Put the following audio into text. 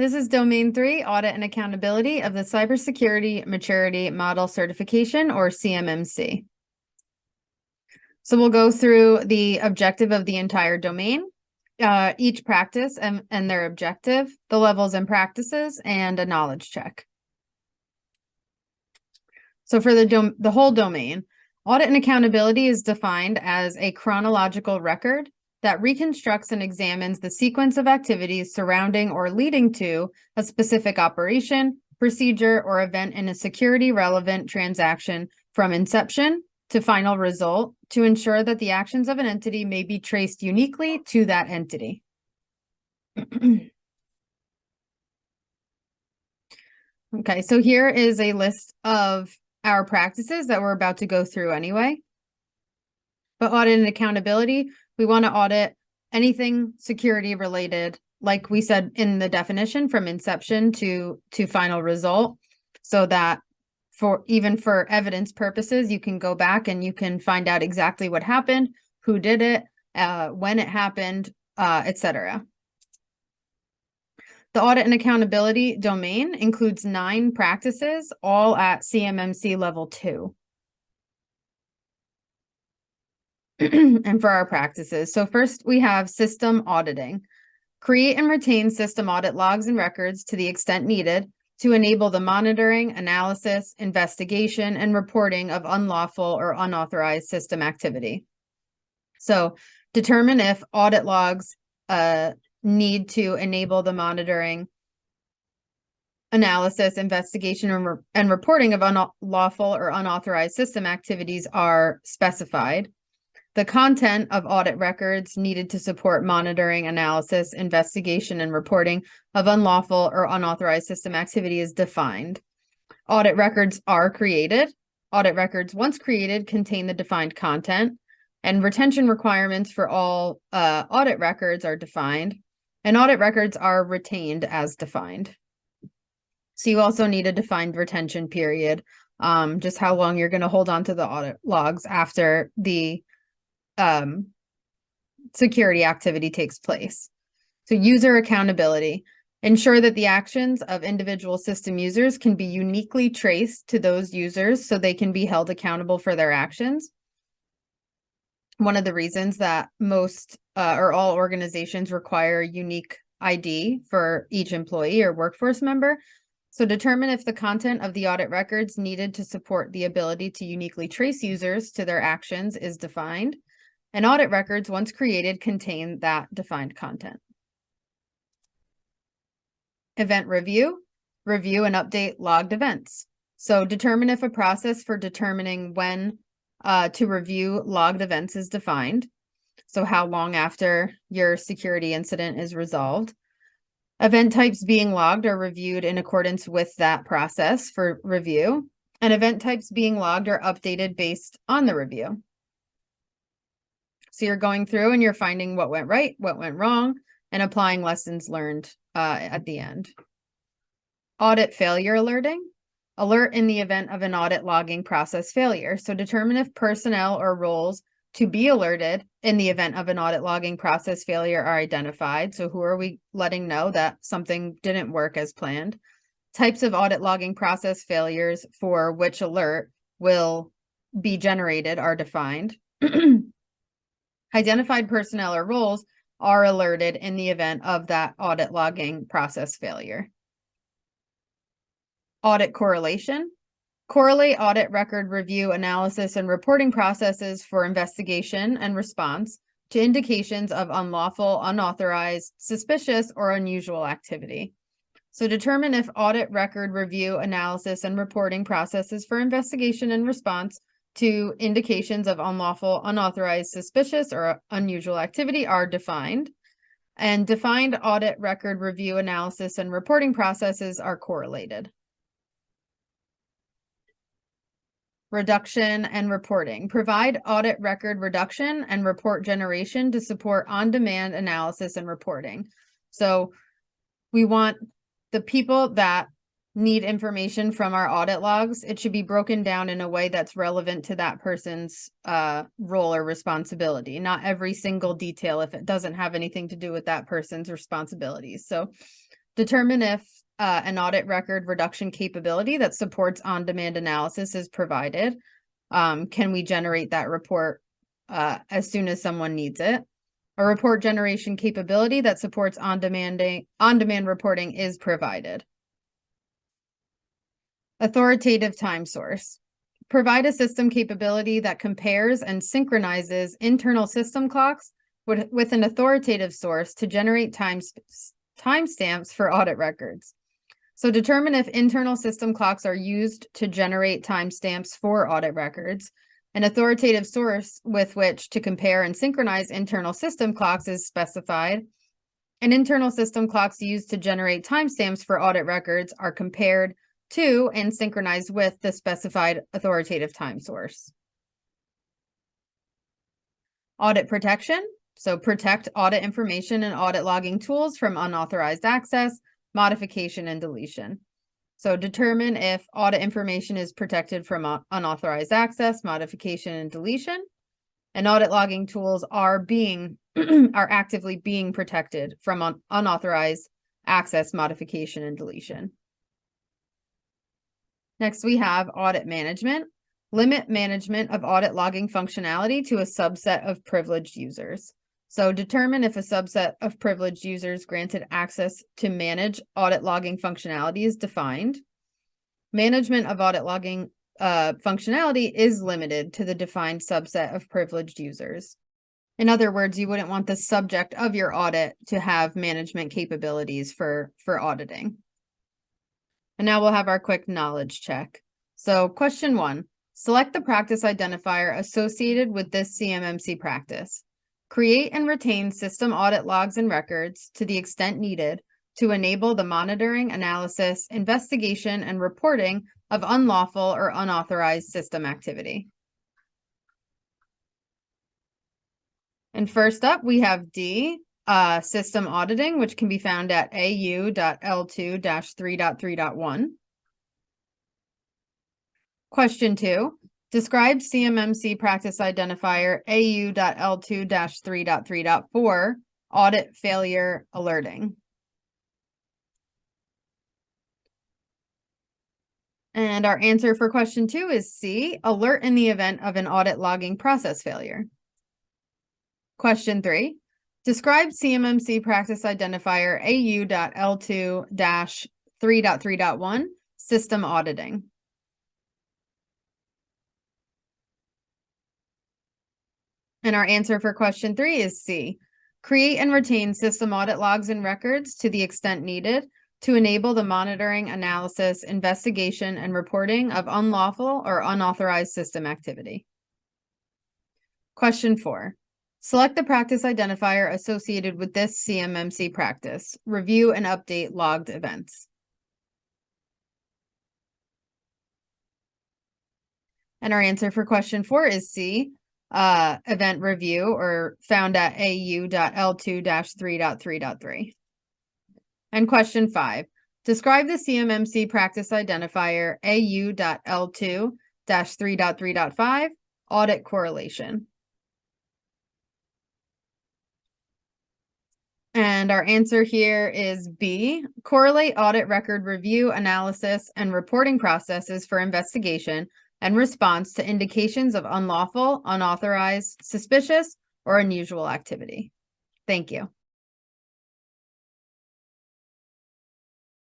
This is Domain 3, Audit and Accountability of the Cybersecurity Maturity Model Certification, or CMMC. So we'll go through the objective of the entire domain, each practice and their objective, the levels and practices, and a knowledge check. So for the whole domain, audit and accountability is defined as a chronological record that reconstructs and examines the sequence of activities surrounding or leading to a specific operation, procedure, or event in a security-relevant transaction from inception to final result to ensure that the actions of an entity may be traced uniquely to that entity. Okay, so here is a list of our practices that we're about to go through anyway. But audit and accountability, we want to audit anything security related, like we said in the definition, from inception to final result, so that even for evidence purposes, you can go back and you can find out exactly what happened, who did it, when it happened, etc. The audit and accountability domain includes 9 practices, all at CMMC level 2. And for our practices, so first we have system auditing. Create and retain system audit logs and records to the extent needed to enable the monitoring, analysis, investigation, and reporting of unlawful or unauthorized system activity. So determine if audit logs need to enable the monitoring, analysis, investigation, and reporting of unlawful or unauthorized system activities are specified. The content of audit records needed to support monitoring, analysis, investigation, and reporting of unlawful or unauthorized system activity is defined. Audit records are created. Audit records, once created, contain the defined content, and retention requirements for all audit records are defined, and audit records are retained as defined. So you also need a defined retention period, just how long you're going to hold on to the audit logs after the security activity takes place. So user accountability. Ensure that the actions of individual system users can be uniquely traced to those users so they can be held accountable for their actions. One of the reasons that most or all organizations require a unique ID for each employee or workforce member. So determine if the content of the audit records needed to support the ability to uniquely trace users to their actions is defined. And audit records, once created, contain that defined content. Event review, review and update logged events. So determine if a process for determining when to review logged events is defined. So how long after your security incident is resolved. Event types being logged are reviewed in accordance with that process for review. And event types being logged are updated based on the review. So you're going through and you're finding what went right, what went wrong, and applying lessons learned at the end. Audit failure alerting. Alert in the event of an audit logging process failure. So determine if personnel or roles to be alerted in the event of an audit logging process failure are identified. So who are we letting know that something didn't work as planned? Types of audit logging process failures for which alert will be generated are defined. Identified personnel or roles are alerted in the event of that audit logging process failure. Audit correlation. Correlate audit record review, analysis, and reporting processes for investigation and response to indications of unlawful, unauthorized, suspicious, or unusual activity. So determine if audit record review, analysis, and reporting processes for investigation and response to indications of unlawful, unauthorized, suspicious, or unusual activity are defined. And defined audit record review, analysis, and reporting processes are correlated. Reduction and reporting. Provide audit record reduction and report generation to support on-demand analysis and reporting. So we want the people that need information from our audit logs, it should be broken down in a way that's relevant to that person's role or responsibility. Not every single detail if it doesn't have anything to do with that person's responsibilities. So Determine if an audit record reduction capability that supports on-demand analysis is provided. Can we generate that report as soon as someone needs it? A report generation capability that supports on-demand reporting is provided. Authoritative time source. Provide a system capability that compares and synchronizes internal system clocks with an authoritative source to generate timestamps for audit records. So determine if internal system clocks are used to generate timestamps for audit records. An authoritative source with which to compare and synchronize internal system clocks is specified. And internal system clocks used to generate timestamps for audit records are compared to and synchronized with the specified authoritative time source. Audit protection. So protect audit information and audit logging tools from unauthorized access, modification, and deletion. So determine if audit information is protected from unauthorized access, modification, and deletion. And audit logging tools are actively being protected from unauthorized access, modification, and deletion. Next, we have audit management. Limit management of audit logging functionality to a subset of privileged users. So determine if a subset of privileged users granted access to manage audit logging functionality is defined. Management of audit logging functionality is limited to the defined subset of privileged users. In other words, you wouldn't want the subject of your audit to have management capabilities for auditing. And now we'll have our quick knowledge check. So question 1, select the practice identifier associated with this CMMC practice. Create and retain system audit logs and records to the extent needed to enable the monitoring, analysis, investigation, and reporting of unlawful or unauthorized system activity. And first up, we have D, system auditing, which can be found at AU.L2-3.3.1. Question 2, describe CMMC practice identifier AU.L2-3.3.4, audit failure alerting. And our answer for question 2 is C, alert in the event of an audit logging process failure. Question 3, describe CMMC practice identifier AU.L2-3.3.1, system auditing. And our answer for question 3 is C, create and retain system audit logs and records to the extent needed to enable the monitoring, analysis, investigation, and reporting of unlawful or unauthorized system activity. Question 4. Select the practice identifier associated with this CMMC practice. Review and update logged events. And our answer for question 4 is C, event review, or found at AU.L2-3.3.3. And question 5, describe the CMMC practice identifier AU.L2-3.3.5, audit correlation. And our answer here is B, correlate audit record review, analysis, and reporting processes for investigation and response to indications of unlawful, unauthorized, suspicious, or unusual activity. Thank you.